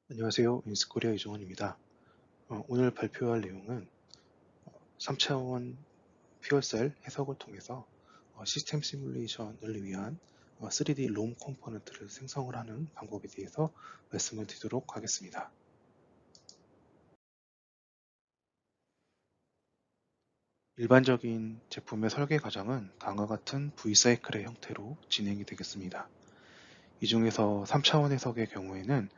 안녕하세요. 인스코리아 이종원입니다. 오늘 발표할 내용은 3차원 퓨어셀 해석을 통해서 시스템 시뮬레이션을 위한 3D 롬 컴포넌트를 생성을 하는 방법에 대해서 말씀을 드리도록 하겠습니다. 일반적인 제품의 설계 과정은 다음과 같은 V사이클의 형태로 진행이 되겠습니다. 이 중에서 3차원 해석의 경우에는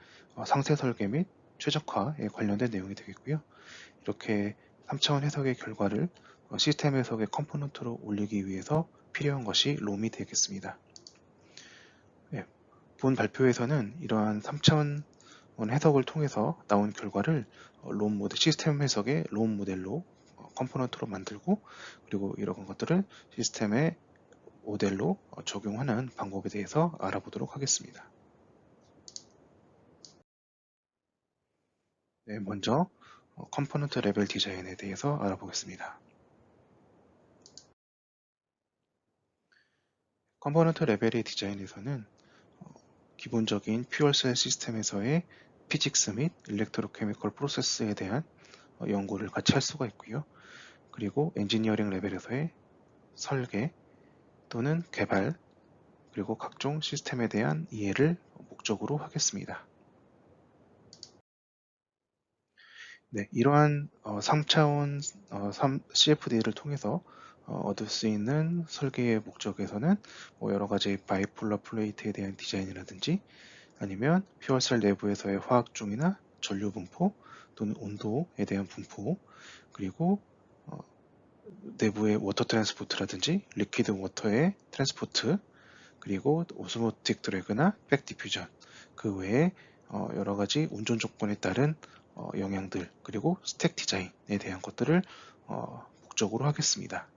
상세 설계 및 최적화에 관련된 내용이 되겠고요. 이렇게 3차원 해석의 결과를 시스템 해석의 컴포넌트로 올리기 위해서 필요한 것이 롬이 되겠습니다. 예, 본 발표에서는 이러한 3차원 해석을 통해서 나온 결과를 롬 모델, 시스템 해석의 롬 모델로 컴포넌트로 만들고, 그리고 이런 것들을 시스템의 모델로 적용하는 방법에 대해서 알아보도록 하겠습니다. 네, 먼저 컴포넌트 레벨 디자인에 대해서 알아보겠습니다. 컴포넌트 레벨의 디자인에서는 기본적인 퓨얼셀 시스템에서의 피직스 및 일렉트로케미컬 프로세스에 대한 연구를 같이 할 수가 있고요. 그리고 엔지니어링 레벨에서의 설계 또는 개발, 그리고 각종 시스템에 대한 이해를 목적으로 하겠습니다. 네, 이러한 3차원 CFD를 통해서 얻을 수 있는 설계의 목적에서는 여러 가지 바이폴러 플레이트에 대한 디자인이라든지, 아니면 퓨어셀 내부에서의 화학 중이나 전류 분포 또는 온도에 대한 분포, 그리고 내부의 워터 트랜스포트라든지 리퀴드 워터의 트랜스포트, 그리고 오스모틱 드래그나 백 디퓨전, 그 외에 여러 가지 운전 조건에 따른 영향들, 그리고 스택 디자인에 대한 것들을 목적으로 하겠습니다.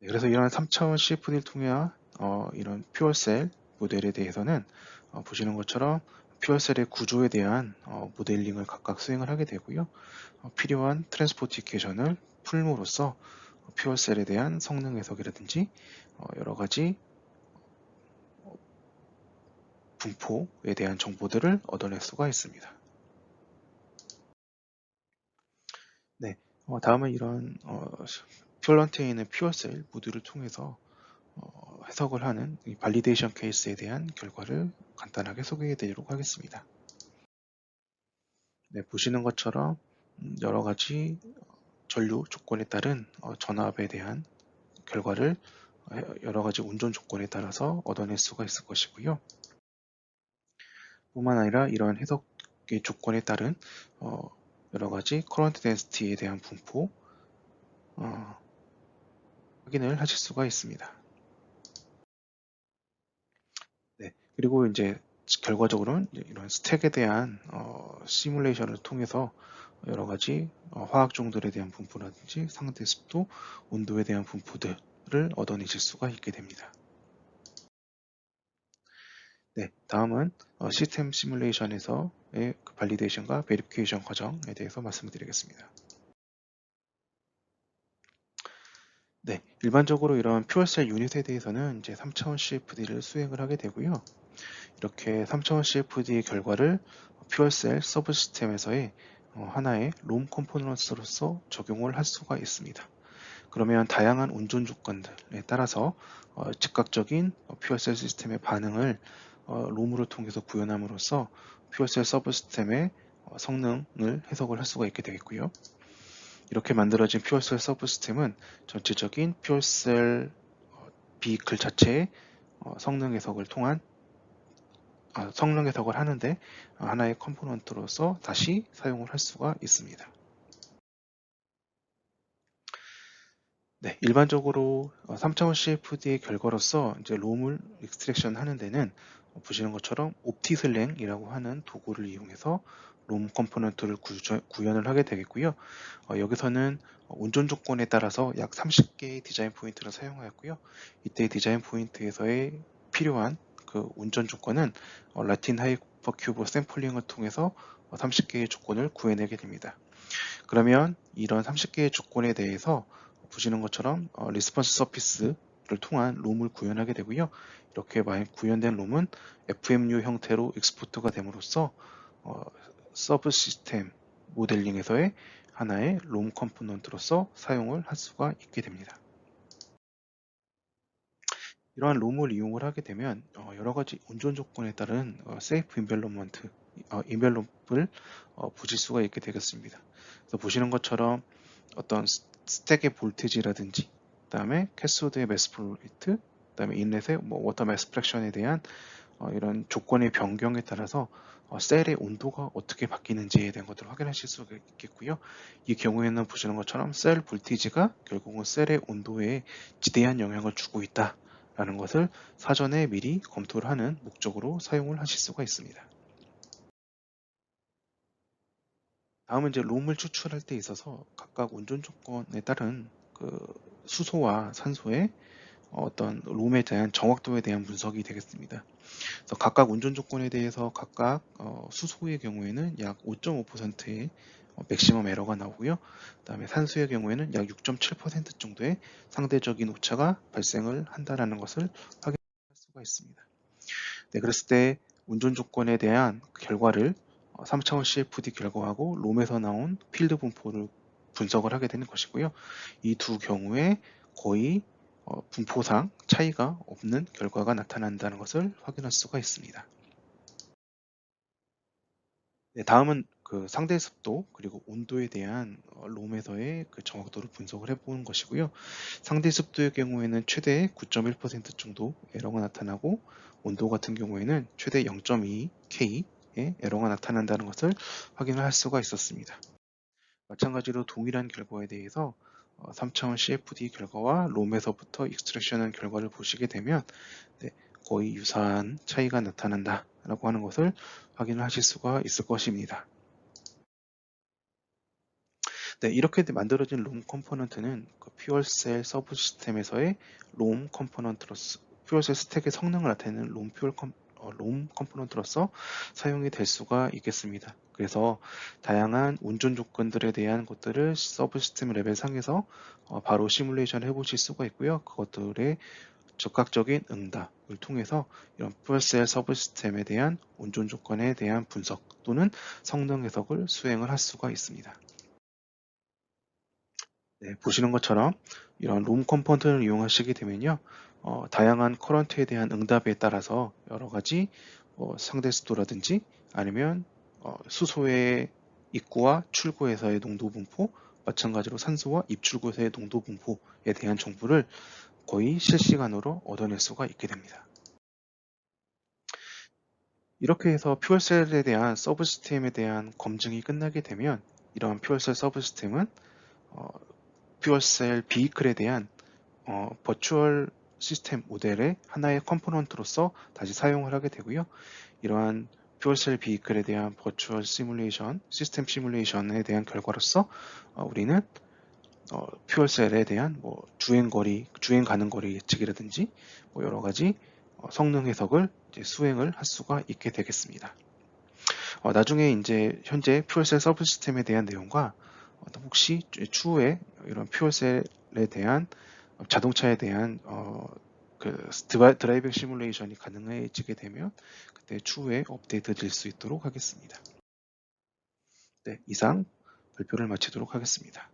네, 그래서 이런 3차원 CFD를 통해 이런 퓨어셀 모델에 대해서는 보시는 것처럼 퓨어셀의 구조에 대한 모델링을 각각 수행을 하게 되고요. 필요한 트랜스포티케이션을 풀므로써 퓨어셀에 대한 성능 해석이라든지 여러 가지 분포에 대한 정보들을 얻어낼 수가 있습니다. 네, 다음은 이런 퓨어런트에 있는 퓨어셀 모듈을 통해서 해석을 하는 이 발리데이션 케이스에 대한 결과를 간단하게 소개해 드리도록 하겠습니다. 네, 보시는 것처럼 여러 가지 전류 조건에 따른 전압에 대한 결과를 여러 가지 운전 조건에 따라서 얻어낼 수가 있을 것이고요. 뿐만 아니라 이러한 해석의 조건에 따른 여러 가지 커런트 덴시티에 대한 분포 확인을 하실 수가 있습니다. 네, 그리고 이제 결과적으로는 이런 스택에 대한 시뮬레이션을 통해서 여러 가지 화학종들에 대한 분포라든지 상대 습도, 온도에 대한 분포들을 얻어내실 수가 있게 됩니다. 네, 다음은 시스템 시뮬레이션에서의 발리데이션과 베리피케이션 과정에 대해서 말씀드리겠습니다. 네, 일반적으로 이런 퓨어셀 유닛에 대해서는 이제 3차원 CFD를 수행을 하게 되고요. 이렇게 3차원 CFD의 결과를 퓨어셀 서브 시스템에서의 하나의 롬 컴포넌트로서 적용을 할 수가 있습니다. 그러면 다양한 운전 조건들에 따라서 즉각적인 퓨어셀 시스템의 반응을 롬으로 통해서 구현함으로써 퓨어셀 서브 시스템의 성능을 해석을 할 수가 있게 되겠고요. 이렇게 만들어진 퓨어셀 서브 시스템은 전체적인 퓨어셀 비클 자체의 성능 해석을 통한 성능 해석을 하는데 하나의 컴포넌트로서 다시 사용을 할 수가 있습니다. 네, 일반적으로 3차원 CFD의 결과로서 이제 롬을 익스트랙션 하는 데는 보시는 것처럼 옵티슬랭이라고 하는 도구를 이용해서 롬 컴포넌트를 구현을 하게 되겠고요. 여기서는 운전 조건에 따라서 약 30개의 디자인 포인트를 사용하였고요. 이때 디자인 포인트에서의 필요한 그 운전 조건은 라틴 하이퍼큐브 샘플링을 통해서 30개의 조건을 구해내게 됩니다. 그러면 이런 30개의 조건에 대해서 보시는 것처럼 리스폰스 서피스를 통한 롬을 구현하게 되고요. 이렇게 구현된 롬은 FMU 형태로 익스포트가 됨으로써 어, 서브 시스템 모델링에서의 하나의 롬 컴포넌트로서 사용을 할 수가 있게 됩니다. 이러한 롬을 이용을 하게 되면 여러 가지 온전 조건에 따른 세이프 인벨롭먼트, 인벨롭을 보실 수가 있게 되겠습니다. 그래서 보시는 것처럼 어떤 스택의 볼테지라든지, 그다음에 캐소드의 매스 플로 레이트, 그다음에 인렛의 워터 매스 프랙션에 대한 이런 조건의 변경에 따라서 셀의 온도가 어떻게 바뀌는지에 대한 것들을 확인하실 수가 있겠고요. 이 경우에는 보시는 것처럼 셀 볼티지가 결국은 셀의 온도에 지대한 영향을 주고 있다라는 것을 사전에 미리 검토를 하는 목적으로 사용을 하실 수가 있습니다. 다음은 이제 롬을 추출할 때 있어서 각각 온전 조건에 따른 그 수소와 산소의 어떤 롬에 대한 정확도에 대한 분석이 되겠습니다. 그래서 각각 운전 조건에 대해서 각각 수소의 경우에는 약 5.5%의 맥시멈 에러가 나오고요. 그다음에 산소의 경우에는 약 6.7% 정도의 상대적인 오차가 발생을 한다라는 것을 확인할 수가 있습니다. 네, 그랬을 때 운전 조건에 대한 결과를 3차원 CFD 결과하고 롬에서 나온 필드 분포를 분석을 하게 되는 것이고요. 이 두 경우에 거의 분포상 차이가 없는 결과가 나타난다는 것을 확인할 수가 있습니다. 네, 다음은 그 상대 습도 그리고 온도에 대한 롬에서의 그 정확도를 분석을 해보는 것이고요. 상대 습도의 경우에는 최대 9.1% 정도 에러가 나타나고 온도 같은 경우에는 최대 0.2 K의 에러가 나타난다는 것을 확인을 할 수가 있었습니다. 마찬가지로 동일한 결과에 대해서 3차원 CFD 결과와 롬에서부터 익스트랙션한 결과를 보시게 되면 네, 거의 유사한 차이가 나타난다라고 하는 것을 확인을 하실 수가 있을 것입니다. 네, 이렇게 만들어진 롬 컴포넌트는 그 퓨얼셀 서브 시스템에서의 롬 컴포넌트로서 퓨얼셀 스택의 성능을 나타내는 롬 컴포넌트로서 사용이 될 수가 있겠습니다. 그래서 다양한 운전 조건들에 대한 것들을 서브 시스템 레벨 상에서 바로 시뮬레이션 해보실 수가 있고요. 그것들의 즉각적인 응답을 통해서 이런 퓨얼셀 서브 시스템에 대한 운전 조건에 대한 분석 또는 성능 해석을 수행을 할 수가 있습니다. 네, 보시는 것처럼 이런 롬 컴포넌트를 이용하시게 되면요. 다양한 커런트에 대한 응답에 따라서 여러 가지 상대 습도라든지 아니면 수소의 입구와 출구에서의 농도 분포, 마찬가지로 산소와 입출구에서의 농도 분포에 대한 정보를 거의 실시간으로 얻어낼 수가 있게 됩니다. 이렇게 해서 퓨얼셀에 대한 서브 시스템에 대한 검증이 끝나게 되면 이러한 퓨얼셀 서브 시스템은 퓨얼셀 비이클에 대한 버추얼 시스템 모델의 하나의 컴포넌트로서 다시 사용을 하게 되고요. 이러한 퓨얼셀 비이클에 대한 버추얼 시뮬레이션, 시스템 시뮬레이션에 대한 결과로서 우리는 퓨얼셀에 대한 주행거리, 주행 가능 거리 예측이라든지 여러 가지 성능 해석을 이제 수행을 할 수가 있게 되겠습니다. 나중에 이제 현재 퓨얼셀 서브 시스템에 대한 내용과 혹시 추후에 이런 퓨얼셀에 대한 자동차에 대한 그 드라이빙 시뮬레이션이 가능해지게 되면 그때 추후에 업데이트 드릴 수 있도록 하겠습니다. 네, 이상 발표를 마치도록 하겠습니다.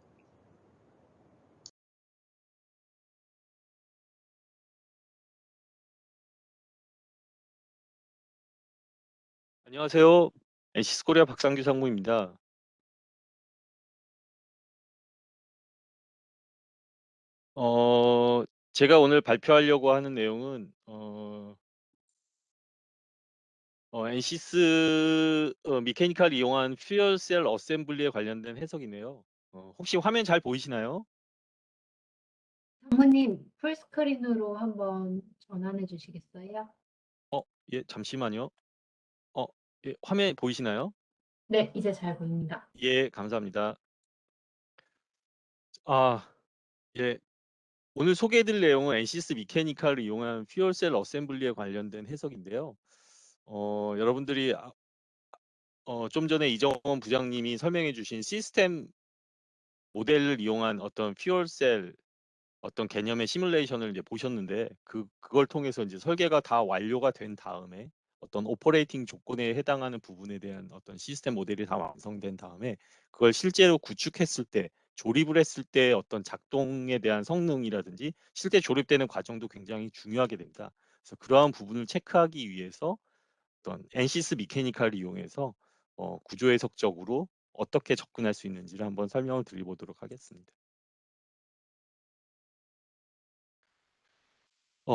안녕하세요. NC스 코리아 박상규 상무입니다. 제가 오늘 발표하려고 하는 내용은 NC스 미케니컬 이용한 퓨얼셀 어셈블리에 관련된 해석이네요. 혹시 화면 잘 보이시나요? 사모님, 풀스크린으로 한번 전환해 주시겠어요? 예, 잠시만요. 예, 화면 보이시나요? 네, 이제 잘 보입니다. 예, 감사합니다. 예. 오늘 소개해드릴 내용은 NC스 미케니컬을 이용한 퓨얼셀 어셈블리에 관련된 해석인데요. 여러분들이 좀 전에 이정원 부장님이 설명해 주신 시스템 모델을 이용한 어떤 퓨얼셀 어떤 개념의 시뮬레이션을 이제 보셨는데 그걸 통해서 이제 설계가 다 완료가 된 다음에 어떤 오퍼레이팅 조건에 해당하는 부분에 대한 어떤 시스템 모델이 다 완성된 다음에 그걸 실제로 구축했을 때 조립을 했을 때 어떤 작동에 대한 성능이라든지 실제 조립되는 과정도 굉장히 중요하게 됩니다. 그래서 그러한 부분을 체크하기 위해서 어떤 NCS 미케니컬을 이용해서 구조 해석적으로 어떻게 접근할 수 있는지를 한번 설명을 드려보도록 하겠습니다.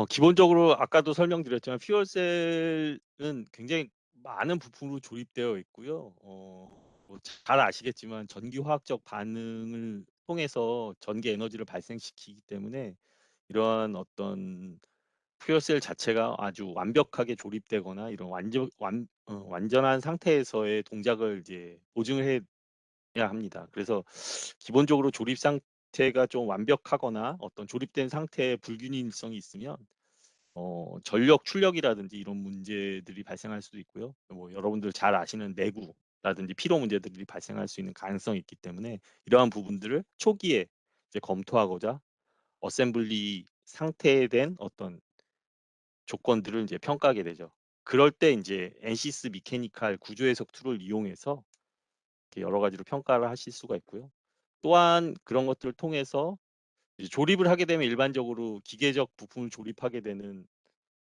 기본적으로 아까도 설명드렸지만 퓨얼셀은 굉장히 많은 부품으로 조립되어 있고요. 뭐잘 아시겠지만 전기화학적 반응을 통해서 전기 에너지를 발생시키기 때문에 이러한 어떤 퓨얼셀 자체가 아주 완벽하게 조립되거나 이런 완전한 상태에서의 동작을 이제 보증을 해야 합니다. 그래서 기본적으로 조립 상태가 좀 완벽하거나 어떤 조립된 상태에 불균일성이 있으면 전력 출력이라든지 이런 문제들이 발생할 수도 있고요. 뭐 여러분들 잘 아시는 내구라든지 피로 문제들이 발생할 수 있는 가능성이 있기 때문에 이러한 부분들을 초기에 이제 검토하고자 어셈블리 상태에 된 어떤 조건들을 이제 평가하게 되죠. 그럴 때 이제 NCS 미케니컬 구조 해석 툴을 이용해서 이렇게 여러 가지로 평가를 하실 수가 있고요. 또한 그런 것들을 통해서 이제 조립을 하게 되면 일반적으로 기계적 부품을 조립하게 되는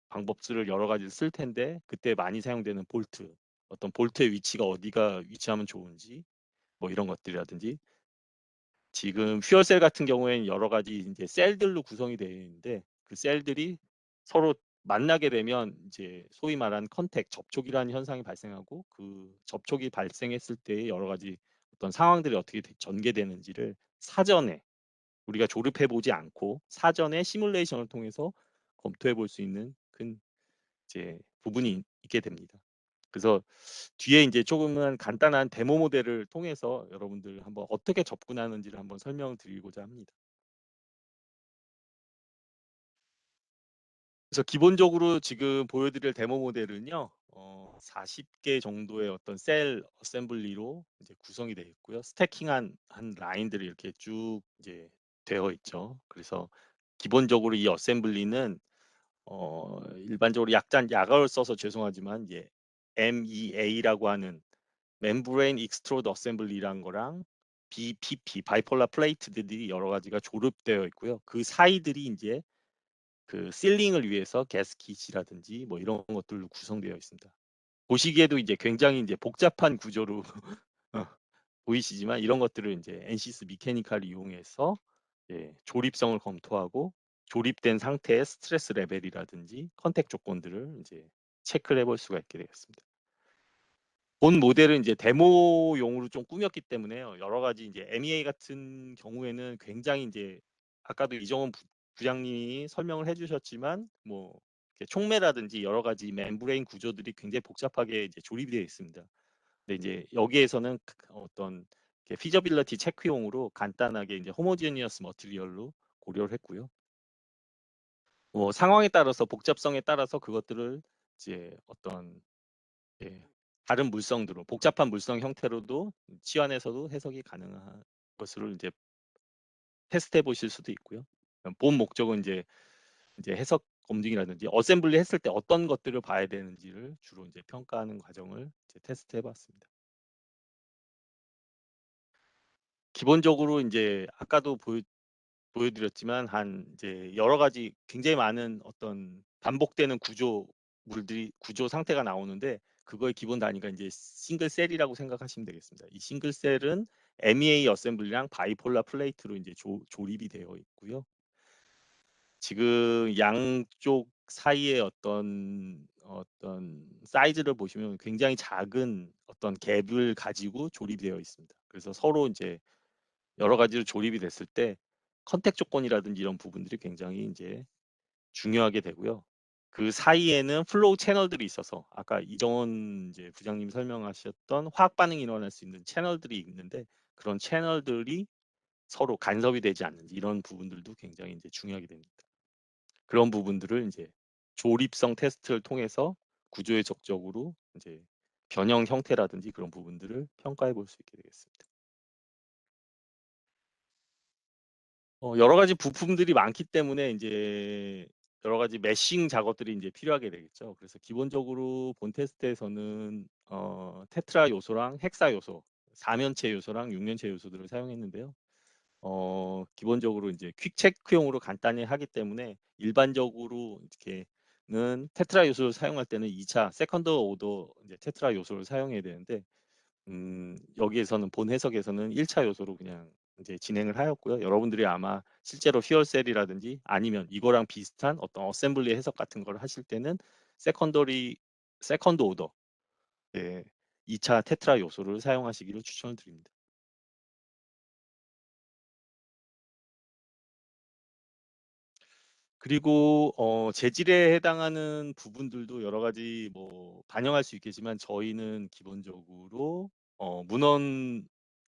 방법들을 여러 가지를 쓸 텐데 그때 많이 사용되는 볼트, 어떤 볼트의 위치가 어디가 위치하면 좋은지 뭐 이런 것들이라든지 지금 퓨어셀 같은 경우에는 여러 가지 이제 셀들로 구성이 되어 있는데 그 셀들이 서로 만나게 되면 이제 소위 말하는 컨택, 접촉이라는 현상이 발생하고 그 접촉이 발생했을 때의 여러 가지 어떤 상황들이 어떻게 전개되는지를 사전에 우리가 조립해 보지 않고 사전에 시뮬레이션을 통해서 검토해 볼 수 있는 큰 이제 부분이 있게 됩니다. 그래서 뒤에 이제 조금은 간단한 데모 모델을 통해서 여러분들 한번 어떻게 접근하는지를 한번 설명을 드리고자 합니다. 그래서 기본적으로 지금 보여드릴 데모 모델은요, 40개 정도의 어떤 셀 어셈블리로 이제 구성이 되어 있고요. 스태킹한 라인들이 이렇게 쭉 이제 되어 있죠. 그래서 기본적으로 이 어셈블리는 일반적으로 약어를 써서 죄송하지만 이제 MEA라고 하는 멤브레인 익스트로드 어셈블리라는 거랑 BPP, 바이폴라 플레이트들이 여러 가지가 조립되어 있고요. 그 사이들이 이제 그 실링을 위해서 가스킷이라든지 뭐 이런 것들로 구성되어 있습니다. 보시기에도 이제 굉장히 이제 복잡한 구조로 보이시지만 이런 것들을 이제 NCS 미케니컬을 이용해서 조립성을 검토하고 조립된 상태의 스트레스 레벨이라든지 컨택 조건들을 이제 체크를 해볼 수가 있게 되겠습니다. 본 모델은 이제 데모용으로 좀 꾸몄기 때문에요. 여러 가지 이제 MEA 같은 경우에는 굉장히 이제 아까도 이정원 부장님이 설명을 해주셨지만 뭐 촉매라든지 여러 가지 멤브레인 구조들이 굉장히 복잡하게 이제 조립이 되어 있습니다. 근데 이제 여기에서는 어떤 피저빌리티 체크용으로 간단하게 이제 호모지니어스 머티리얼로 고려를 했고요. 뭐 상황에 따라서 복잡성에 따라서 그것들을 이제 어떤 다른 물성들로 복잡한 물성 형태로도 치환해서도 해석이 가능한 것으로 이제 테스트해 보실 수도 있고요. 본 목적은 이제 해석 검증이라든지 어셈블리 했을 때 어떤 것들을 봐야 되는지를 주로 이제 평가하는 과정을 이제 테스트해 봤습니다. 기본적으로 이제 아까도 보여드렸지만 한 이제 여러 가지 굉장히 많은 어떤 반복되는 구조 상태가 나오는데 그거의 기본 단위가 이제 싱글 셀이라고 생각하시면 되겠습니다. 이 싱글 셀은 MEA 어셈블리랑 바이폴라 플레이트로 이제 조립이 되어 있고요. 지금 양쪽 사이에 어떤 사이즈를 보시면 굉장히 작은 어떤 갭을 가지고 조립되어 있습니다. 그래서 서로 이제 여러 가지로 조립이 됐을 때 컨택 조건이라든지 이런 부분들이 굉장히 이제 중요하게 되고요. 그 사이에는 플로우 채널들이 있어서 아까 이정원 이제 부장님 설명하셨던 화학 반응이 일어날 수 있는 채널들이 있는데 그런 채널들이 서로 간섭이 되지 않는지 이런 부분들도 굉장히 이제 중요하게 됩니다. 그런 부분들을 이제 조립성 테스트를 통해서 구조의 적적으로 이제 변형 형태라든지 그런 부분들을 평가해 볼 수 있게 되겠습니다. 여러 가지 부품들이 많기 때문에 이제 여러 가지 메싱 작업들이 이제 필요하게 되겠죠. 그래서 기본적으로 본 테스트에서는 테트라 요소랑 헥사 요소, 4면체 요소랑 6면체 요소들을 사용했는데요. 기본적으로 이제 퀵 체크용으로 간단히 하기 때문에 일반적으로 이렇게는 테트라 요소를 사용할 때는 2차 세컨드 오더 이제 테트라 요소를 사용해야 되는데 여기에서는 본 해석에서는 1차 요소로 그냥 이제 진행을 하였고요. 여러분들이 아마 실제로 퓨얼셀이라든지 아니면 이거랑 비슷한 어떤 어셈블리 해석 같은 걸 하실 때는 세컨드 오더, 예, 2차 테트라 요소를 사용하시기를 추천을 드립니다. 그리고 재질에 해당하는 부분들도 여러 가지 뭐 반영할 수 있겠지만 저희는 기본적으로 문헌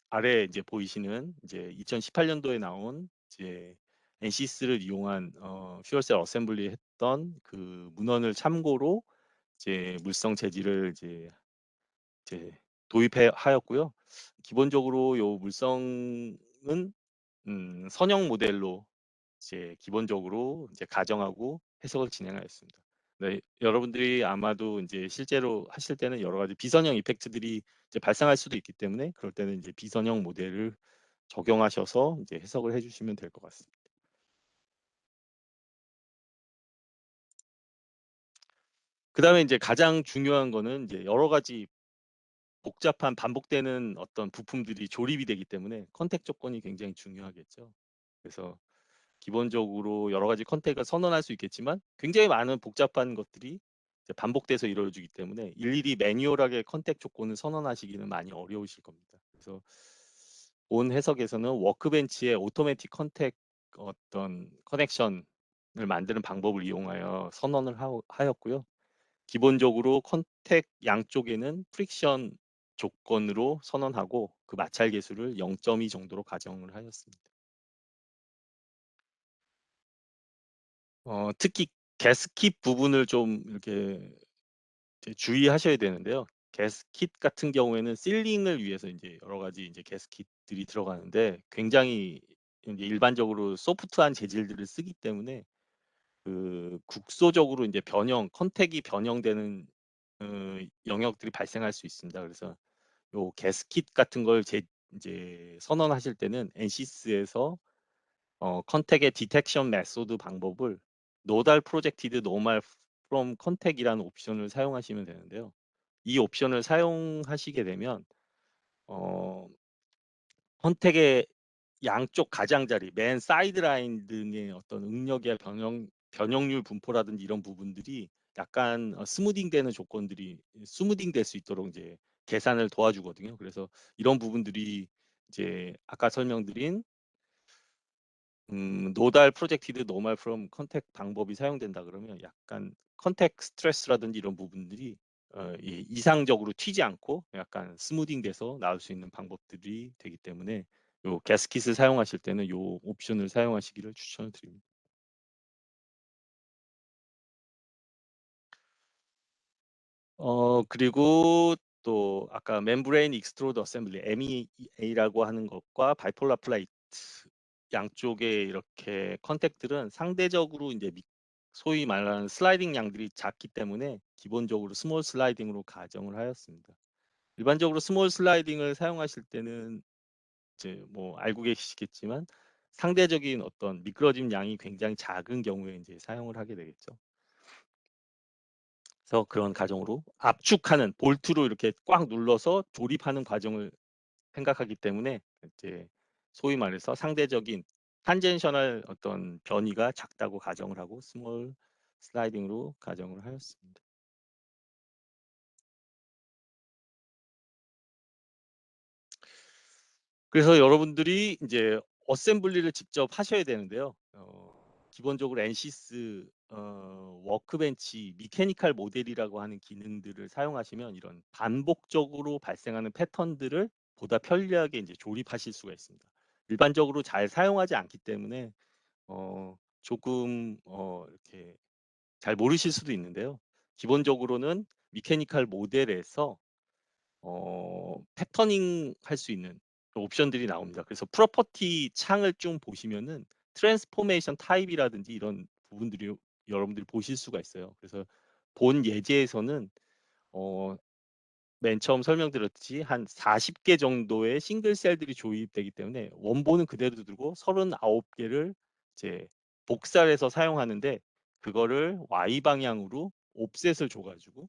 아래 이제 보이시는 이제 2018년도에 나온 이제 NCS를 이용한 퓨얼셀 어셈블리 했던 그 문헌을 참고로 이제 물성 재질을 이제 도입해 하였고요. 기본적으로 요 물성은 선형 모델로 이제 기본적으로 이제 가정하고 해석을 진행하였습니다. 네, 여러분들이 아마도 이제 실제로 하실 때는 여러 가지 비선형 이펙트들이 이제 발생할 수도 있기 때문에 그럴 때는 이제 비선형 모델을 적용하셔서 이제 해석을 해주시면 될 것 같습니다. 그 다음에 이제 가장 중요한 거는 이제 여러 가지 복잡한 반복되는 어떤 부품들이 조립이 되기 때문에 컨택 조건이 굉장히 중요하겠죠. 그래서 기본적으로 여러 가지 컨택을 선언할 수 있겠지만 굉장히 많은 복잡한 것들이 이제 반복돼서 이루어지기 때문에 일일이 매뉴얼하게 컨택 조건을 선언하시기는 많이 어려우실 겁니다. 그래서 본 해석에서는 워크벤치의 오토매틱 컨택 어떤 커넥션을 만드는 방법을 이용하여 선언을 하였고요. 기본적으로 컨택 양쪽에는 프릭션 조건으로 선언하고 그 마찰 계수를 0.2 정도로 가정을 하였습니다. 특히 게스킷 부분을 좀 이렇게 주의하셔야 되는데요. 게스킷 같은 경우에는 실링을 위해서 이제 여러 가지 이제 게스킷들이 들어가는데 굉장히 이제 일반적으로 소프트한 재질들을 쓰기 때문에 그 국소적으로 이제 컨택이 변형되는 영역들이 발생할 수 있습니다. 그래서 요 게스킷 같은 걸 이제 선언하실 때는 NCS에서 컨택의 디텍션 메소드 방법을 노달 프로젝티드 노멀 프롬 컨택이라는 옵션을 사용하시면 되는데요. 이 옵션을 사용하시게 되면 어, 컨택의 양쪽 가장자리, 맨 사이드 라인 등의 어떤 응력의 변형률 분포라든지 이런 부분들이 약간 스무딩 되는 조건들이 스무딩 될 수 있도록 이제 계산을 도와주거든요. 그래서 이런 부분들이 이제 아까 설명드린 노달 프로젝티드 노멀 프롬 컨택 방법이 사용된다 그러면 약간 컨택 스트레스라든지 이런 부분들이 이상적으로 튀지 않고 약간 스무딩 돼서 나올 수 있는 방법들이 되기 때문에 요 게스킷을 사용하실 때는 요 옵션을 사용하시기를 추천을 드립니다. 그리고 또 아까 멤브레인 익스트로드 어셈블리 MEA라고 하는 것과 바이폴라 플레이트 양쪽에 이렇게 컨택들은 상대적으로 이제 소위 말하는 슬라이딩 양들이 작기 때문에 기본적으로 스몰 슬라이딩으로 가정을 하였습니다. 일반적으로 스몰 슬라이딩을 사용하실 때는 이제 뭐 알고 계시겠지만 상대적인 어떤 미끄러짐 양이 굉장히 작은 경우에 이제 사용을 하게 되겠죠. 그래서 그런 과정으로 압축하는 볼트로 이렇게 꽉 눌러서 조립하는 과정을 생각하기 때문에 이제 소위 말해서 상대적인 탄젠셔널 어떤 변이가 작다고 가정을 하고 스몰 슬라이딩으로 가정을 하였습니다. 그래서 여러분들이 이제 어셈블리를 직접 하셔야 되는데요. 기본적으로 NCS 워크벤치 미케니컬 모델이라고 하는 기능들을 사용하시면 이런 반복적으로 발생하는 패턴들을 보다 편리하게 이제 조립하실 수가 있습니다. 일반적으로 잘 사용하지 않기 때문에 조금 이렇게 잘 모르실 수도 있는데요. 기본적으로는 미케니컬 모델에서 패터닝 할 수 있는 옵션들이 나옵니다. 그래서 프로퍼티 창을 좀 보시면은 트랜스포메이션 타입이라든지 이런 부분들이 여러분들이 보실 수가 있어요. 그래서 본 예제에서는 맨 처음 설명드렸듯이 한 40개 정도의 싱글 셀들이 조입되기 때문에 원본은 그대로 두고 39개를 이제 복사해서 사용하는데, 그거를 Y 방향으로 옵셋을 줘가지고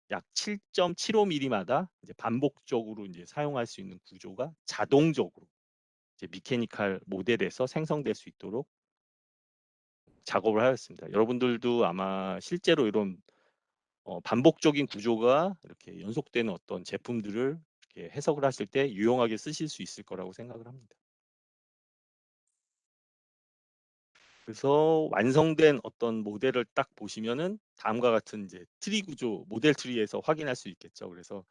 약 7.75mm마다 이제 반복적으로 이제 사용할 수 있는 구조가 자동적으로 이제 미케니컬 모델에서 생성될 수 있도록 작업을 하였습니다. 여러분들도 아마 실제로 이런 반복적인 구조가 이렇게 연속되는 어떤 제품들을 이렇게 해석을 하실 때 유용하게 쓰실 수 있을 거라고 생각을 합니다. 그래서 완성된 어떤 모델을 딱 보시면은 다음과 같은 이제 트리 구조, 모델 트리에서 확인할 수 있겠죠. 그래서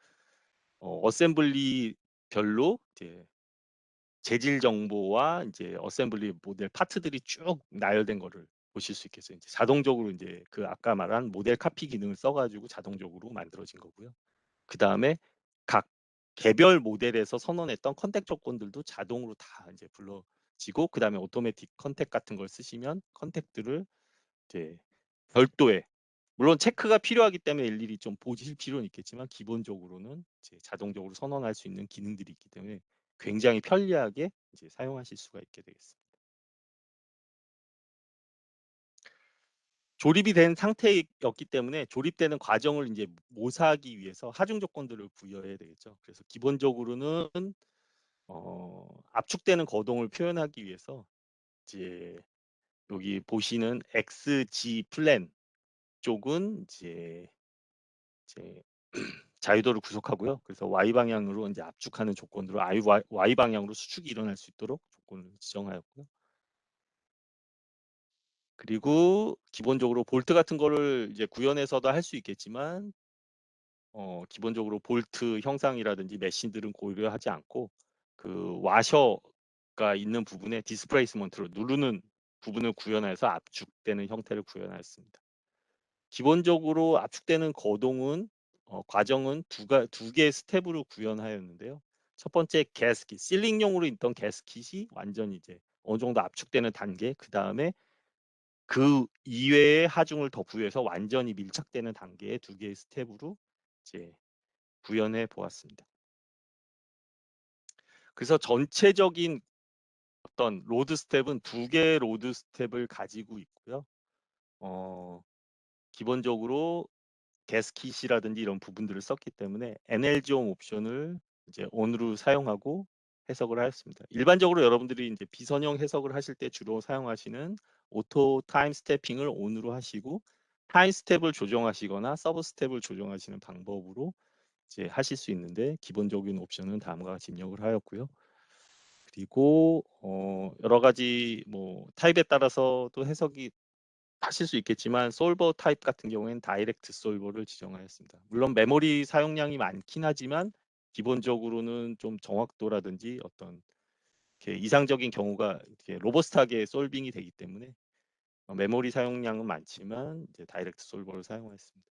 어셈블리 별로 이제 재질 정보와 이제 어셈블리 모델 파트들이 쭉 나열된 거를 보실 수 있겠어요. 이제 자동적으로 이제 그 아까 말한 모델 카피 기능을 써가지고 자동적으로 만들어진 거고요. 그 다음에 각 개별 모델에서 선언했던 컨택 조건들도 자동으로 다 이제 불러지고, 그 다음에 오토매틱 컨택 같은 걸 쓰시면 컨택들을 이제 별도의, 물론 체크가 필요하기 때문에 일일이 좀 보실 필요는 있겠지만 기본적으로는 이제 자동적으로 선언할 수 있는 기능들이 있기 때문에 굉장히 편리하게 이제 사용하실 수가 있게 되겠습니다. 조립이 된 상태였기 때문에 조립되는 과정을 이제 모사하기 위해서 하중 조건들을 부여해야 되겠죠. 그래서 기본적으로는 압축되는 거동을 표현하기 위해서 이제 여기 보시는 XG 플랜 쪽은 이제 자유도를 구속하고요. 그래서 Y 방향으로 이제 압축하는 조건으로 Y 방향으로 수축이 일어날 수 있도록 조건을 지정하였고요. 그리고 기본적으로 볼트 같은 거를 이제 구현해서도 할 수 있겠지만 기본적으로 볼트 형상이라든지 메신들은 고려하지 않고 그 와셔가 있는 부분에 디스플레이스먼트로 누르는 부분을 구현해서 압축되는 형태를 구현하였습니다. 기본적으로 압축되는 거동은 과정은 두 개의 스텝으로 구현하였는데요. 첫 번째 가스킷, 실링용으로 있던 가스킷이 완전히 이제 어느 정도 압축되는 단계, 그 다음에 그 이외의 하중을 더 부여해서 완전히 밀착되는 단계의 두 개의 스텝으로 이제 구현해 보았습니다. 그래서 전체적인 어떤 로드 스텝은 두 개의 로드 스텝을 가지고 있고요. 기본적으로 게스킷이라든지 이런 부분들을 썼기 때문에 NLGOM 옵션을 이제 on으로 사용하고 해석을 하였습니다. 일반적으로 여러분들이 이제 비선형 해석을 하실 때 주로 사용하시는 오토 타임 스태핑을 on으로 하시고 타임 스텝을 조정하시거나 서브 스텝을 조정하시는 방법으로 이제 하실 수 있는데, 기본적인 옵션은 다음과 같이 입력을 하였고요. 그리고 여러 가지 뭐 타입에 따라서 또 해석이 하실 수 있겠지만 솔버 타입 같은 경우에는 다이렉트 솔버를 지정하였습니다. 물론 메모리 사용량이 많긴 하지만 기본적으로는 좀 정확도라든지 어떤 이렇게 이상적인 경우가 이렇게 로버스트하게 솔빙이 되기 때문에 메모리 사용량은 많지만 이제 다이렉트 솔버를 사용했습니다.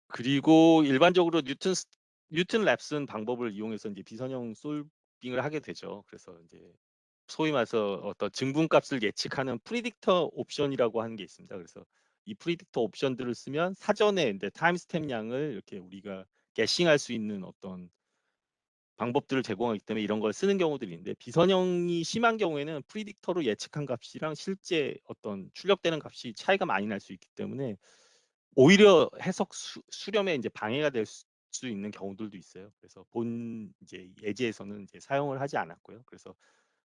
그리고 일반적으로 뉴튼 랩슨 방법을 이용해서 이제 비선형 솔빙을 하게 되죠. 그래서 이제 소위 말해서 어떤 증분값을 예측하는 프리딕터 옵션이라고 하는 게 있습니다. 그래서 이 프리딕터 옵션들을 쓰면 사전에 이제 타임스탬 양을 이렇게 우리가 게싱할 수 있는 어떤 방법들을 제공하기 때문에 이런 걸 쓰는 경우들이 있는데, 비선형이 심한 경우에는 프리딕터로 예측한 값이랑 실제 어떤 출력되는 값이 차이가 많이 날 수 있기 때문에 오히려 해석 수렴에 이제 방해가 될 수 있는 경우들도 있어요. 그래서 본 이제 예제에서는 이제 사용을 하지 않았고요. 그래서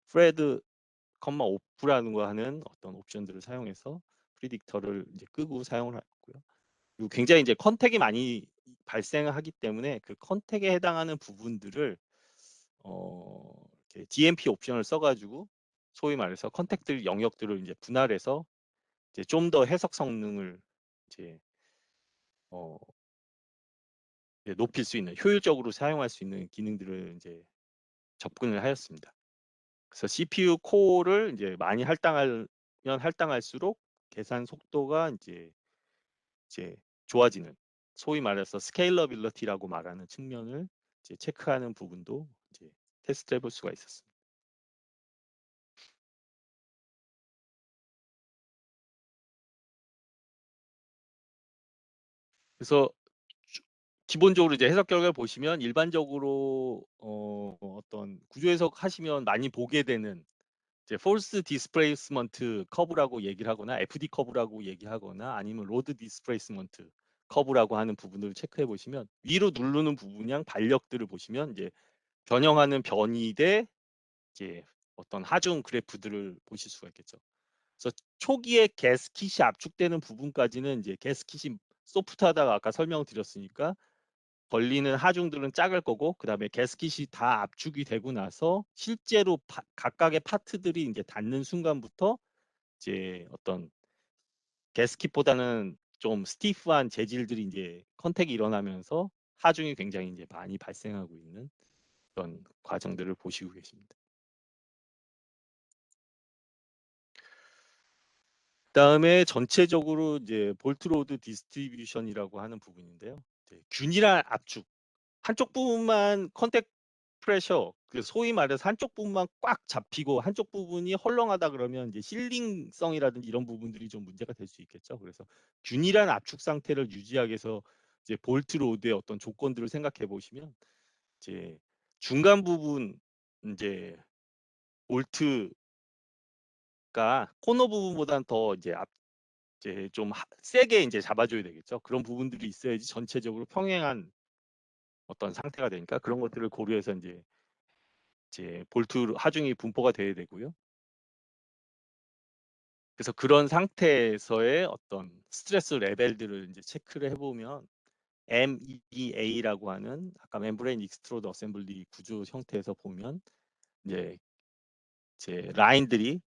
프레드 컴마 오프라는 거 하는 어떤 옵션들을 사용해서 프리딕터를 이제 끄고 사용을 하고요. 그리고 굉장히 이제 컨택이 많이 발생하기 때문에 그 컨택에 해당하는 부분들을 이렇게 DMP 옵션을 써가지고 소위 말해서 컨택들 영역들을 이제 분할해서 이제 좀 더 해석 성능을 이제 이제 높일 수 있는, 효율적으로 사용할 수 있는 기능들을 이제 접근을 하였습니다. 그래서 CPU 코어를 이제 많이 할당하면 할당할수록 계산 속도가 이제 좋아지는, 소위 말해서 스케일러빌리티라고 말하는 측면을 이제 체크하는 부분도 이제 테스트해 볼 수가 있었습니다. 그래서 기본적으로 이제 해석 결과를 보시면 일반적으로 어떤 구조 해석하시면 많이 보게 되는 이제 force displacement 커브라고 얘기를 하거나 FD 커브라고 얘기하거나 아니면 load displacement 커브라고 하는 부분을 체크해 보시면 위로 누르는 부분량 반력들을 보시면 이제 변형하는 변이 대 이제 어떤 하중 그래프들을 보실 수가 있겠죠. 그래서 초기에 가스킷이 압축되는 부분까지는 이제 가스킷이 소프트하다가 아까 설명드렸으니까 걸리는 하중들은 작을 거고 그다음에 가스킷이 다 압축이 되고 나서 실제로 각각의 파트들이 이제 닿는 순간부터 이제 어떤 가스킷보다는 좀 스티프한 재질들이 이제 컨택이 일어나면서 하중이 굉장히 이제 많이 발생하고 있는 그런 과정들을 보시고 계십니다. 그다음에 전체적으로 이제 볼트로드 디스트리뷰션이라고 하는 부분인데요. 균일한 압축 한쪽 부분만 컨택 프레셔 소위 말해서 한쪽 부분만 꽉 잡히고 한쪽 부분이 헐렁하다 그러면 이제 실링성이라든지 이런 부분들이 좀 문제가 될 수 있겠죠. 그래서 균일한 압축 상태를 유지하기 위해서 이제 볼트 로드의 어떤 조건들을 생각해 보시면 이제 중간 부분 이제 볼트가 코너 부분보다는 더 이제 좀 세게 이제 잡아줘야 되겠죠. 그런 부분들이 있어야지 전체적으로 평행한 어떤 상태가 되니까 그런 것들을 고려해서 이제 볼트 하중이 분포가 돼야 되고요. 그래서 그런 상태에서의 어떤 스트레스 레벨들을 이제 체크를 해보면 MEA라고 하는 아까 멤브레인 익스트로드 어셈블리 구조 형태에서 보면 이제 라인들이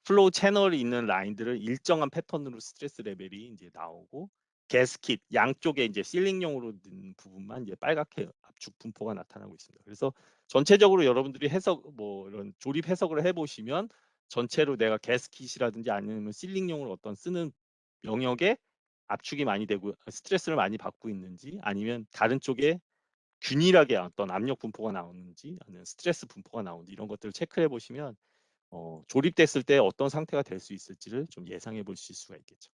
플로우 채널이 있는 라인들을 일정한 패턴으로 스트레스 레벨이 이제 나오고 가스킷 양쪽에 이제 실링용으로 는 부분만 이제 빨갛게 압축 분포가 나타나고 있습니다. 그래서 전체적으로 여러분들이 해석 뭐 이런 조립 해석을 해보시면 전체로 내가 가스킷이라든지 아니면 실링용으로 어떤 쓰는 영역에 압축이 많이 되고 스트레스를 많이 받고 있는지 아니면 다른 쪽에 균일하게 어떤 압력 분포가 나오는지 아니면 스트레스 분포가 나오는지 이런 것들을 체크해 보시면 조립됐을 때 어떤 상태가 될 수 있을지를 좀 예상해 보실 수가 있겠죠.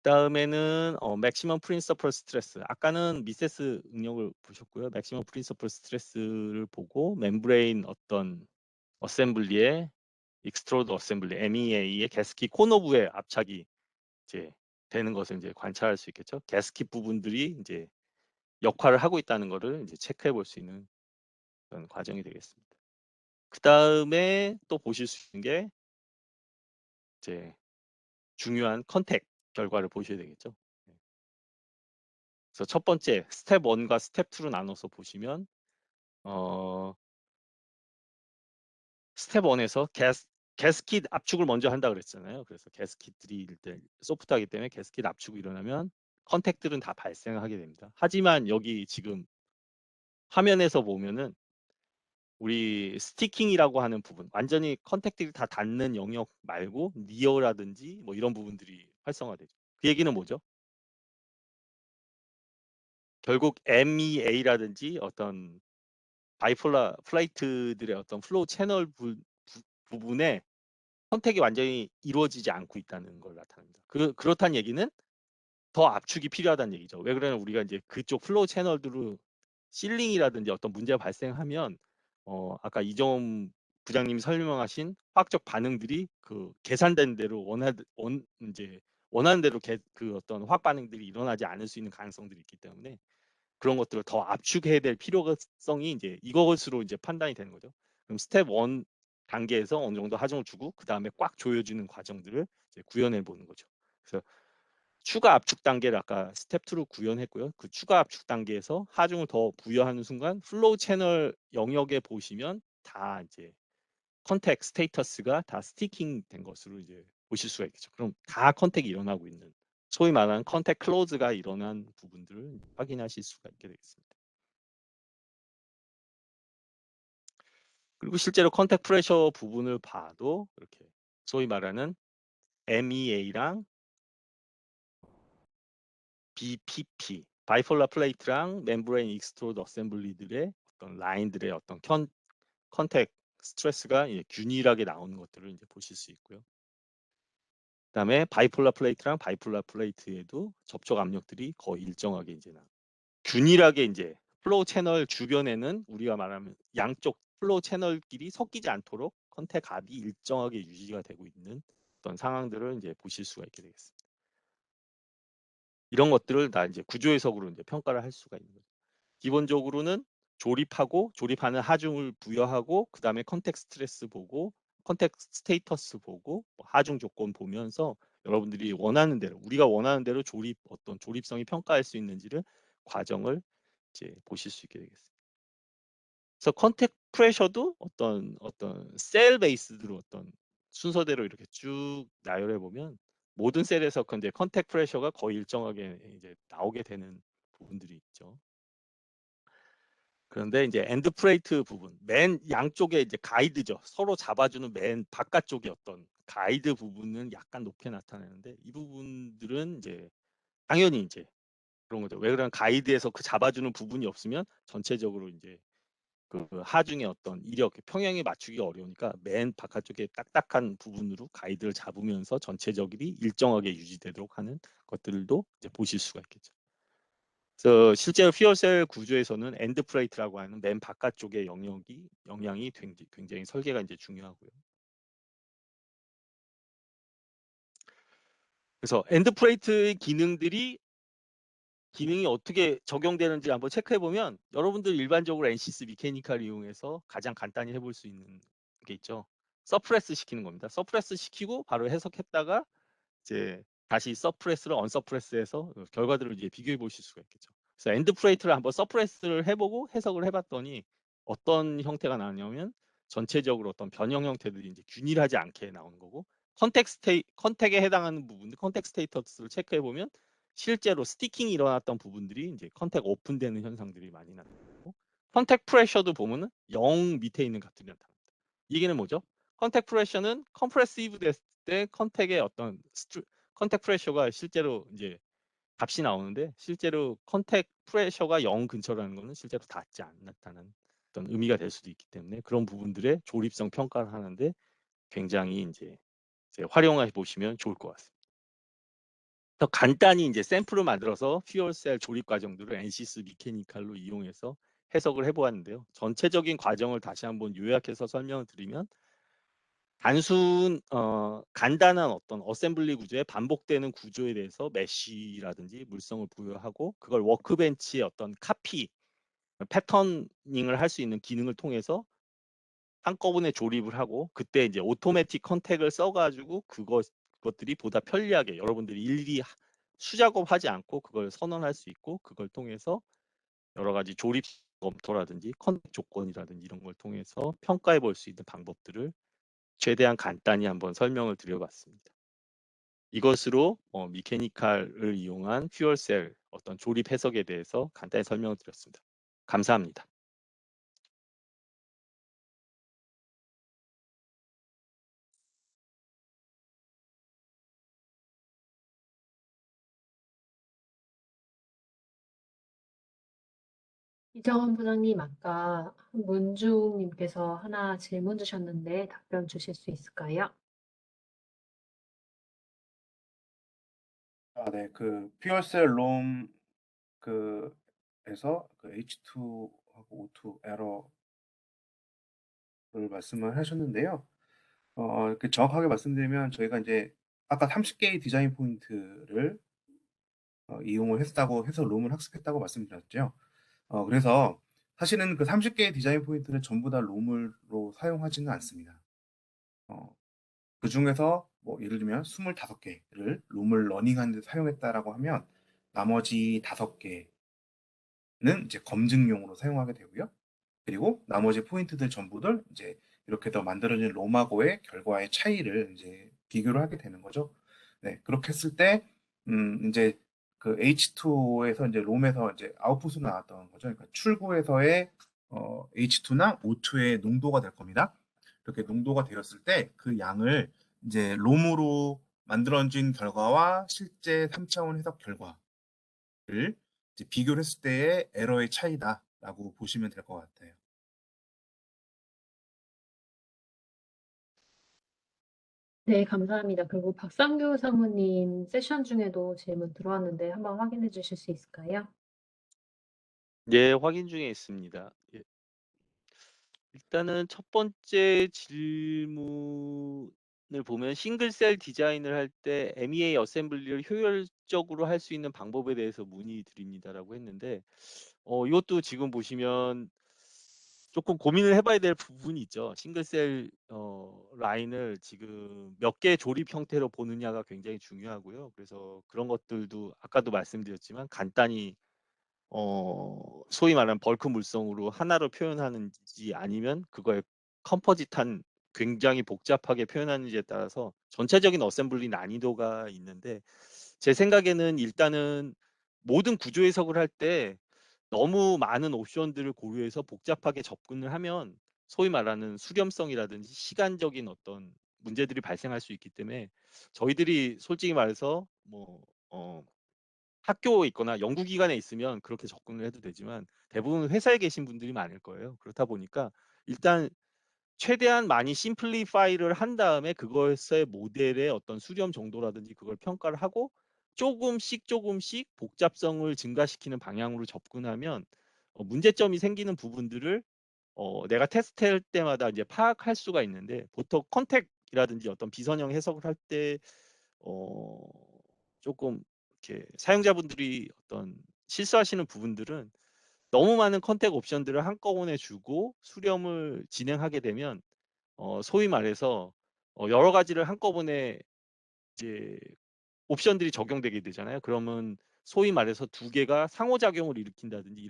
다음에는 맥시멈 프린서플 스트레스. 아까는 미세스 응력을 보셨고요. 맥시멈 프린서플 스트레스를 보고 멤브레인 어떤 어셈블리의 익스트로드 어셈블리 MEA의 가스킷 코너부에 압착이 이제 되는 것을 이제 관찰할 수 있겠죠. 가스킷 부분들이 이제 역할을 하고 있다는 것을 이제 체크해 볼 수 있는 그런 과정이 되겠습니다. 그 다음에 또 보실 수 있는 게 이제 중요한 컨택 결과를 보셔야 되겠죠. 그래서 첫 번째 스텝 1과 스텝 2로 나눠서 보시면 스텝 1에서 가스킷 압축을 먼저 한다 그랬잖아요. 그래서 가스킷들이 일단 소프트하기 때문에 가스킷 압축이 일어나면 컨택들은 다 발생하게 됩니다. 하지만 여기 지금 화면에서 보면은 우리 스티킹이라고 하는 부분 완전히 컨택들이 다 닿는 영역 말고 니어라든지 뭐 이런 부분들이 활성화되죠. 그 얘기는 뭐죠? 결국 MEA라든지 어떤 바이폴라 플레이트들의 어떤 플로우 채널 부분에 선택이 완전히 이루어지지 않고 있다는 걸 나타냅니다. 그렇다는 얘기는 더 압축이 필요하다는 얘기죠. 왜 그러냐면 우리가 이제 그쪽 플로우 채널들로 실링이라든지 어떤 문제가 발생하면 아까 이정훈 부장님이 설명하신 화학적 반응들이 그 계산된 대로 이제 원하는 대로 그 어떤 화학 반응들이 일어나지 않을 수 있는 가능성들이 있기 때문에 그런 것들을 더 압축해야 될 필요성이 이제 이것으로 이제 판단이 되는 거죠. 그럼 스텝 1 단계에서 어느 정도 하중을 주고 그 다음에 꽉 조여주는 과정들을 이제 구현해 보는 거죠. 그래서 추가 압축 단계를 아까 스텝 2로 구현했고요. 그 추가 압축 단계에서 하중을 더 부여하는 순간 플로우 채널 영역에 보시면 다 이제 컨택 스테이터스가 다 스티킹 된 것으로 이제 보실 수가 있겠죠. 그럼 다 컨택이 일어나고 있는 소위 말하는 컨택 클로즈가 일어난 부분들을 확인하실 수가 있게 되겠습니다. 그리고 실제로 컨택 프레셔 부분을 봐도 이렇게 소위 말하는 MEA랑 BPP, 바이폴라 플레이트랑 멤브레인 익스트로드 어셈블리들의 어떤 라인들의 어떤 컨택 스트레스가 균일하게 나오는 것들을 이제 보실 수 있고요. 그다음에 바이폴라 플레이트랑 바이폴라 플레이트에도 접촉 압력들이 거의 일정하게 이제 균일하게 이제 플로우 채널 주변에는 우리가 말하면 양쪽 플로우 채널끼리 섞이지 않도록 컨택 값이 일정하게 유지가 되고 있는 어떤 상황들을 이제 보실 수가 있게 되겠습니다. 이런 것들을 다 이제 구조 해석으로 이제 평가를 할 수가 있는 거죠. 기본적으로는 조립하는 하중을 부여하고 그다음에 컨택 스트레스 보고 컨택 스테이터스 보고 하중 조건 보면서 여러분들이 원하는 대로 우리가 원하는 대로 어떤 조립성이 평가할 수 있는지를 과정을 이제 보실 수 있게 되겠습니다. 그래서 컨택 프레셔도 어떤 셀 베이스로 어떤 순서대로 이렇게 쭉 나열해 보면 모든 셀에서 이제 컨택 프레셔가 거의 일정하게 이제 나오게 되는 부분들이 있죠. 그런데 이제 엔드 프레이트 부분, 맨 양쪽에 이제 가이드죠. 서로 잡아주는 맨 바깥쪽의 어떤 가이드 부분은 약간 높게 나타나는데 이 부분들은 이제 당연히 이제 그런 거죠. 왜 그러면 가이드에서 그 잡아주는 부분이 없으면 전체적으로 이제 그 하중의 어떤 이력, 평형에 맞추기 어려우니까 맨 바깥쪽에 딱딱한 부분으로 가이드를 잡으면서 전체적이 일정하게 유지되도록 하는 것들도 이제 보실 수가 있겠죠. 그래서 실제로 퓨어셀 구조에서는 엔드 프레이트라고 하는 맨 바깥쪽의 영향이 굉장히 설계가 이제 중요하고요. 그래서 엔드 프레이트의 기능이 어떻게 적용되는지 한번 체크해 보면 여러분들 일반적으로 NCS 미케니컬 이용해서 가장 간단히 해볼 수 있는 게 있죠. 서프레스 시키는 겁니다. 서프레스 시키고 바로 해석했다가 이제 다시 서프레스를 언서프레스해서 결과들을 이제 비교해 보실 수가 있겠죠. 그래서 엔드 프레이트를 한번 서프레스를 해보고 해석을 해봤더니 어떤 형태가 나왔냐면 전체적으로 어떤 변형 형태들이 이제 균일하지 않게 나오는 거고 컨택에 해당하는 부분들 컨택 스테이터스를 체크해 보면 실제로 스티킹이 일어났던 부분들이 이제 컨택 오픈되는 현상들이 많이 나타나고 컨택 프레셔도 보면은 0 밑에 있는 값들이 나타납니다. 이게는 뭐죠? 컨택 프레셔는 컴프레시브 됐을 때 컨택의 어떤 컨택 프레셔가 실제로 이제 값이 나오는데 실제로 컨택 프레셔가 0 근처라는 거는 실제로 닿지 않았다는 어떤 의미가 될 수도 있기 때문에 그런 부분들의 조립성 평가를 하는데 굉장히 이제 활용해 보시면 좋을 것 같습니다. 더 간단히 이제 샘플을 만들어서 퓨얼셀 조립 과정들을 NCS 미케니컬로 이용해서 해석을 해보았는데요. 전체적인 과정을 다시 한번 요약해서 설명을 드리면 간단한 어떤 어셈블리 구조에 반복되는 구조에 대해서 메쉬라든지 물성을 부여하고 그걸 워크벤치의 어떤 패터닝을 할 수 있는 기능을 통해서 한꺼번에 조립을 하고 그때 이제 오토매틱 컨택을 써가지고 그것들이 보다 편리하게 여러분들이 일일이 수작업하지 않고 그걸 선언할 수 있고 그걸 통해서 여러 가지 조립 검토라든지 컨택 조건이라든지 이런 걸 통해서 평가해 볼 수 있는 방법들을 최대한 간단히 한번 설명을 드려봤습니다. 이것으로 미케니컬을 이용한 퓨얼셀 어떤 조립 해석에 대해서 간단히 설명을 드렸습니다. 감사합니다. 이정원 부장님, 아까 문중님께서 하나 질문 주셨는데 답변 주실 수 있을까요? 네, 그 퓨어셀 롬 에서 그 H2하고 O2 에러를 말씀을 하셨는데요. 그 정확하게 말씀드리면 저희가 이제 아까 30개의 디자인 포인트를 이용을 했다고 해서 롬을 학습했다고 말씀드렸죠. 그래서 사실은 그 30개의 디자인 포인트를 전부 다 롬으로 사용하지는 않습니다. 그 중에서 뭐 예를 들면 25개를 롬을 러닝하는 데 사용했다라고 하면 나머지 5개는 이제 검증용으로 사용하게 되고요. 그리고 나머지 포인트들 전부들 이제 이렇게 더 만들어진 롬하고의 결과의 차이를 이제 비교를 하게 되는 거죠. 네, 그렇게 했을 때, 이제 그 H2에서 이제 롬에서 이제 아웃풋으로 나왔던 거죠. 그러니까 출구에서의 H2나 O2의 농도가 될 겁니다. 이렇게 농도가 되었을 때 그 양을 이제 롬으로 만들어진 결과와 실제 3차원 해석 결과를 이제 비교를 했을 때의 에러의 차이다라고 보시면 될 것 같아요. 네, 감사합니다. 그리고 박상규 사모님 세션 중에도 질문 들어왔는데 한번 확인해 주실 수 있을까요? 예, 확인 중에 있습니다. 예. 일단은 첫 번째 질문을 보면 싱글 셀 디자인을 할 때 MEA 어셈블리를 효율적으로 할 수 있는 방법에 대해서 문의드립니다라고 했는데 이것도 지금 보시면 조금 고민을 해 봐야 될 부분이 있죠. 싱글 셀 라인을 지금 몇 개의 조립 형태로 보느냐가 굉장히 중요하고요. 그래서 그런 것들도 아까도 말씀드렸지만 간단히 소위 말하는 벌크 물성으로 하나로 표현하는지 아니면 그거에 컴포짓한 굉장히 복잡하게 표현하는지에 따라서 전체적인 어셈블리 난이도가 있는데 제 생각에는 일단은 모든 구조 해석을 할 때 너무 많은 옵션들을 고려해서 복잡하게 접근을 하면 소위 말하는 수렴성이라든지 시간적인 어떤 문제들이 발생할 수 있기 때문에 저희들이 솔직히 말해서 뭐 학교에 있거나 연구기관에 있으면 그렇게 접근을 해도 되지만 대부분 회사에 계신 분들이 많을 거예요. 그렇다 보니까 일단 최대한 많이 심플리파이를 한 다음에 그것의 모델의 어떤 수렴 정도라든지 그걸 평가를 하고 조금씩 복잡성을 증가시키는 방향으로 접근하면 문제점이 생기는 부분들을 내가 테스트할 때마다 이제 파악할 수가 있는데 보통 컨택이라든지 어떤 비선형 해석을 할 때 어, 조금 이렇게 사용자분들이 어떤 실수하시는 부분들은 너무 많은 컨택 옵션들을 한꺼번에 주고 수렴을 진행하게 되면 소위 말해서 여러 가지를 한꺼번에 이제 옵션들이 적용되게 되잖아요. 그러면 소위 말해서 두 개가 상호작용을 일으킨다든지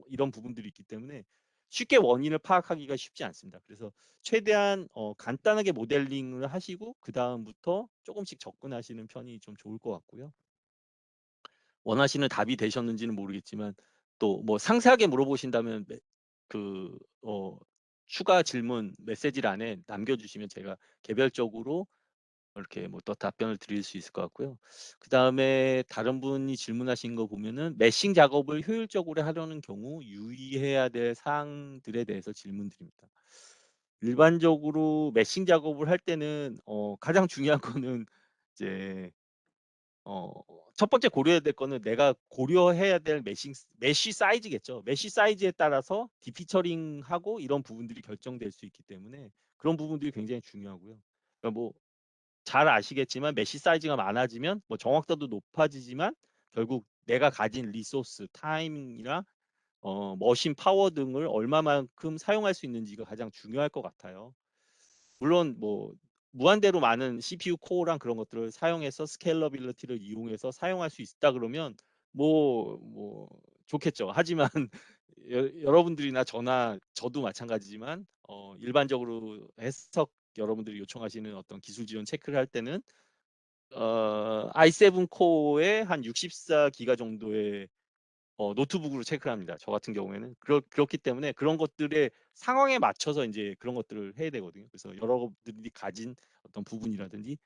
이런 부분들이 있기 때문에 쉽게 원인을 파악하기가 쉽지 않습니다. 그래서 최대한 간단하게 모델링을 하시고 그 다음부터 조금씩 접근하시는 편이 좀 좋을 것 같고요. 원하시는 답이 되셨는지는 모르겠지만 또 뭐 상세하게 물어보신다면 그 추가 질문 메시지란에 남겨주시면 제가 개별적으로 이렇게 뭐 또 답변을 드릴 수 있을 것 같고요. 그다음에 다른 분이 질문하신 거 보면은 메싱 작업을 효율적으로 하려는 경우 유의해야 될 사항들에 대해서 질문드립니다. 일반적으로 메싱 작업을 할 때는 가장 중요한 거는 이제 어 첫 번째 고려해야 될 거는 내가 고려해야 될 메쉬 사이즈겠죠. 메쉬 사이즈에 따라서 디피처링하고 이런 부분들이 결정될 수 있기 때문에 그런 부분들이 굉장히 중요하고요. 그러니까 뭐 잘 아시겠지만 메쉬 사이즈가 많아지면 뭐 정확도도 높아지지만 결국 내가 가진 리소스, 타이밍이나 머신 파워 등을 얼마만큼 사용할 수 있는지가 가장 중요할 것 같아요. 물론 뭐 무한대로 많은 CPU 코어랑 그런 것들을 사용해서 스케일러빌리티를 이용해서 사용할 수 있다 그러면 뭐 좋겠죠. 하지만 여러분들이나 저도 마찬가지지만 일반적으로 해석 여러분들이 요청하시는 어떤 기술 지원 체크를 할 때는 i7 코어의 한 64기가 정도의 노트북으로 체크를 합니다. 저 같은 경우에는 그렇기 때문에 그런 것들의 상황에 맞춰서 이제 그런 것들을 해야 되거든요. 그래서 여러분들이 가진 어떤 부분이라든지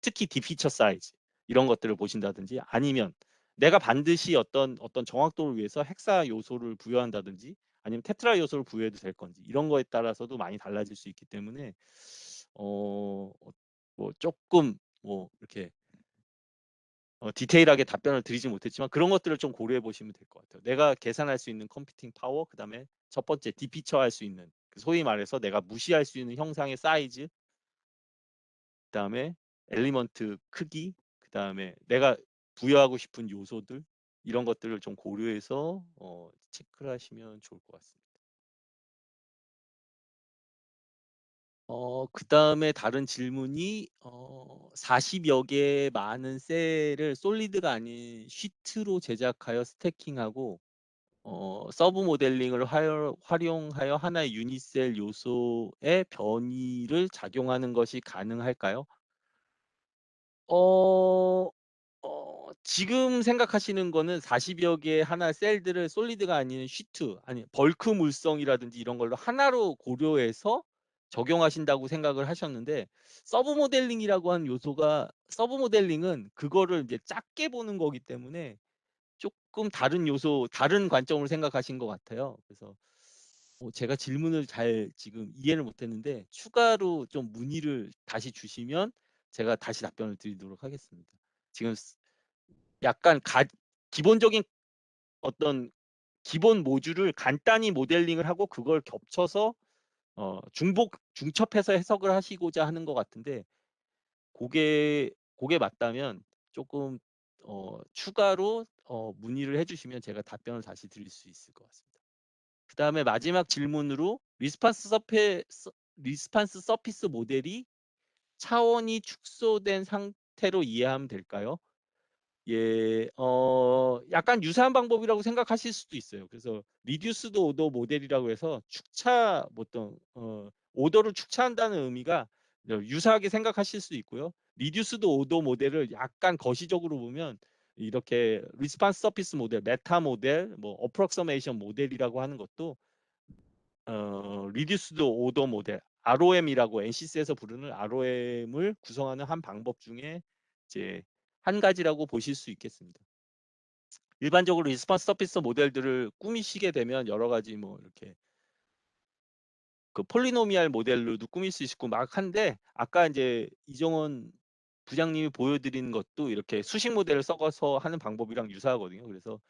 특히 디피처 사이즈 이런 것들을 보신다든지 아니면 내가 반드시 어떤 정확도를 위해서 헥사 요소를 부여한다든지 아니면 테트라 요소를 부여해도 될 건지 이런 거에 따라서도 많이 달라질 수 있기 때문에 뭐 조금 뭐 이렇게 디테일하게 답변을 드리지 못했지만 그런 것들을 좀 고려해 보시면 될 것 같아요. 내가 계산할 수 있는 컴퓨팅 파워, 그다음에 첫 번째 디피처할 수 있는 소위 말해서 내가 무시할 수 있는 형상의 사이즈, 그다음에 엘리먼트 크기, 그다음에 내가 부여하고 싶은 요소들 이런 것들을 좀 고려해서 체크를 하시면 좋을 것 같습니다. 그다음에 다른 질문이 40여 개의 많은 셀을 솔리드가 아닌 시트로 제작하여 스태킹하고 서브 모델링을 활용하여 하나의 유니셀 요소의 변이를 작용하는 것이 가능할까요? 어, 지금 생각하시는 거는 40여 개의 하나 셀들을 솔리드가 아닌 시트, 아니 벌크 물성이라든지 이런 걸로 하나로 고려해서 적용하신다고 생각을 하셨는데 서브 모델링이라고 하는 요소가 서브 모델링은 그거를 이제 작게 보는 거기 때문에 조금 다른 요소, 다른 관점으로 생각하신 것 같아요. 그래서 제가 질문을 잘 지금 이해를 못했는데 추가로 좀 문의를 다시 주시면 제가 다시 답변을 드리도록 하겠습니다. 지금 약간 기본적인 어떤 기본 모듈을 간단히 모델링을 하고 그걸 겹쳐서 중첩해서 해석을 하시고자 하는 것 같은데 그게 맞다면 조금 추가로 문의를 해주시면 제가 답변을 다시 드릴 수 있을 것 같습니다. 그 다음에 마지막 질문으로 리스판스 서피스 모델이 차원이 축소된 상태로 이해하면 될까요? 예, 약간 유사한 방법이라고 생각하실 수도 있어요. 그래서 리듀스드 오더 모델이라고 해서 보통 오더를 축차한다는 의미가 유사하게 생각하실 수 있고요. 리듀스드 오더 모델을 약간 거시적으로 보면 이렇게 리스판스 서피스 모델, 메타 모델, 뭐 어프록서메이션 모델이라고 하는 것도 리듀스드 오더 모델, ROM이라고 NCC에서 부르는 ROM을 구성하는 한 방법 중에 이제 한 가지라고 보실 수 있겠습니다. 일반적으로 리스폰스 서피스 모델들을 꾸미시게 되면 여러 가지 뭐 이렇게 그 폴리노미알 모델로도 꾸밀 수 있고 막 한데 아까 이제 이정원 부장님이 보여드린 것도 이렇게 수식 모델을 섞어서 하는 방법이랑 유사하거든요. 그래서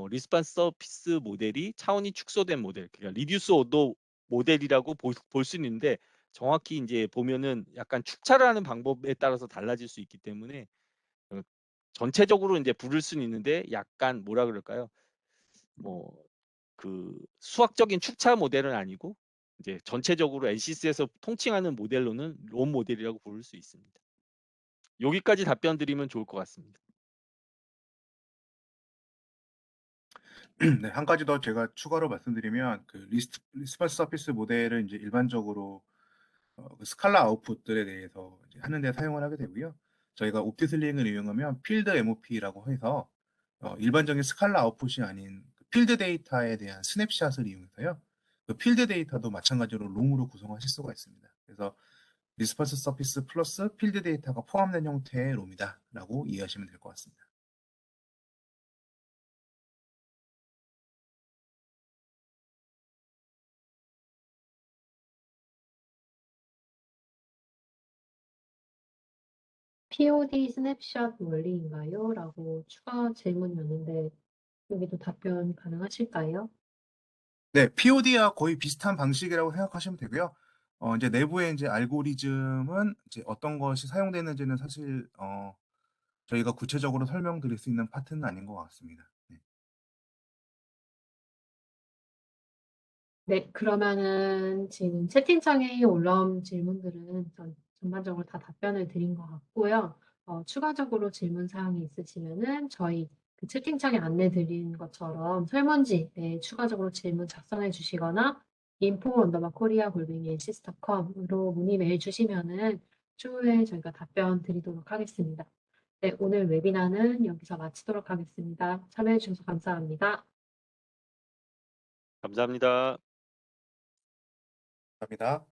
리스폰스 서피스 모델이 차원이 축소된 모델, 그러니까 리듀스 오더 모델이라고 볼 수 있는데 정확히 이제 보면은 약간 축차를 하는 방법에 따라서 달라질 수 있기 때문에 전체적으로 이제 부를 수는 있는데 약간 뭐라 그럴까요? 뭐 그 수학적인 축차 모델은 아니고 이제 전체적으로 NCC에서 통칭하는 모델로는 롬 모델이라고 부를 수 있습니다. 여기까지 답변 드리면 좋을 것 같습니다. 네, 한 가지 더 제가 추가로 말씀드리면 그 리스폰스 서피스 모델은 이제 일반적으로 그 스칼라 아웃풋들에 대해서 이제 하는 데 사용을 하게 되고요. 저희가 옵티슬링을 이용하면 필드 MOP라고 해서 일반적인 스칼라 아웃풋이 아닌 그 필드 데이터에 대한 스냅샷을 이용해서요. 그 필드 데이터도 마찬가지로 롱으로 구성하실 수가 있습니다. 그래서 리스폰스 서피스 플러스 필드 데이터가 포함된 형태의 롬이다라고 이해하시면 될 것 같습니다. POD 스냅샷 원리인가요? 라고 추가 질문이었는데 여기도 답변 가능하실까요? 네, POD와 거의 비슷한 방식이라고 생각하시면 되고요. 이제 내부의 이제 알고리즘은 이제 어떤 것이 사용되는지는 사실 저희가 구체적으로 설명드릴 수 있는 파트는 아닌 것 같습니다. 네. 네, 그러면은 지금 채팅창에 올라온 질문들은 전반적으로 다 답변을 드린 것 같고요. 추가적으로 질문 사항이 있으시면은 저희 그 채팅창에 안내 드린 것처럼 설문지에 추가적으로 질문 작성해 주시거나 info_korea@ncc.com으로 문의 메일 주시면은 추후에 저희가 답변 드리도록 하겠습니다. 네, 오늘 웨비나는 여기서 마치도록 하겠습니다. 참여해 주셔서 감사합니다. 감사합니다. 감사합니다.